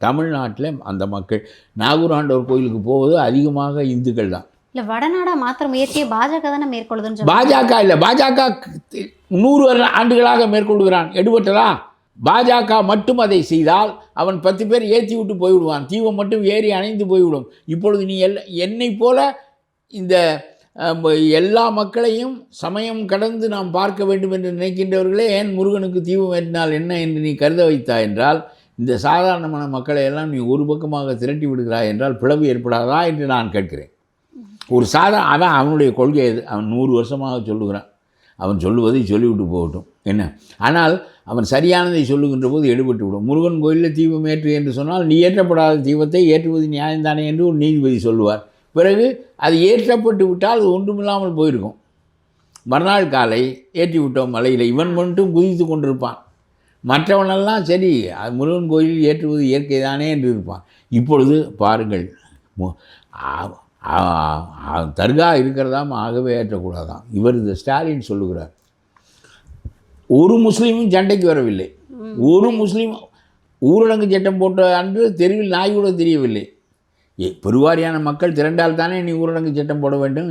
தமிழ்நாட்டில் அந்த மக்கள் நாகூர் ஆண்டவர் கோயிலுக்கு போவது அதிகமாக இந்துக்கள் தான். இல்லை வடநாடா மாத்திர முயற்சியை பாஜக தானே மேற்கொள்ளுதுன்னு பாஜக இல்லை, பாஜக 100 ஆண்டுகளாக மேற்கொள்கிறான். எடுபட்டதா? பாஜக மட்டும் அதை செய்தால் அவன் 10 பேர் ஏற்றி விட்டு போய்விடுவான். தீவம் மட்டும் ஏறி அணைந்து போய்விடும். இப்பொழுது நீ என்னை போல இந்த எல்லா மக்களையும் சமயம் கடந்து நாம் பார்க்க வேண்டும் என்று நினைக்கின்றவர்களே ஏன் முருகனுக்கு தீபம் ஏற்றினால் என்ன என்று நீ கருத வைத்தாய் என்றால், இந்த சாதாரணமான மக்களை எல்லாம் நீ ஒரு பக்கமாக திரட்டி விடுகிறாய் என்றால் பிளவு ஏற்படாதா என்று நான் கேட்கிறேன். ஒரு அதான் அவனுடைய கொள்கை. அது அவன் 100 வருஷமாக சொல்லுகிறான். அவன் சொல்லுவதை சொல்லிவிட்டு போகட்டும் என்ன. ஆனால் அவன் சரியானதை சொல்லுகின்ற போது எடுபட்டு விடும். முருகன் கோயிலில் தீபம் ஏற்று என்று சொன்னால் நீ ஏற்றப்படாத தீபத்தை ஏற்றுவது நியாயம்தானே என்று ஒரு நீதிபதி சொல்லுவார். பிறகு அது ஏற்றப்பட்டு விட்டால் அது ஒன்றுமில்லாமல் போயிருக்கும். மறுநாள் காலை ஏற்றி விட்டோம் மலையில், இவன் மட்டும் குதித்து கொண்டிருப்பான். மற்றவனெல்லாம் சரி அது முருகன் கோயிலில் ஏற்றுவது இயற்கை தானே என்று இருப்பான். இப்பொழுது பாருங்கள், தர்கா இருக்கிறதாம், ஆகவே ஏற்றக்கூடாதான். இவர் இந்த ஸ்டாலின் சொல்லுகிறார். ஒரு முஸ்லீமும் சண்டைக்கு வரவில்லை. ஒரு முஸ்லீம் ஊரடங்கு சட்டம் போட்ட அன்று தெருவில் நாய் கூட தெரியவில்லை. பெருவாரியான மக்கள் திரண்டால் தானே நீ ஊரடங்கு சட்டம் போட வேண்டும்.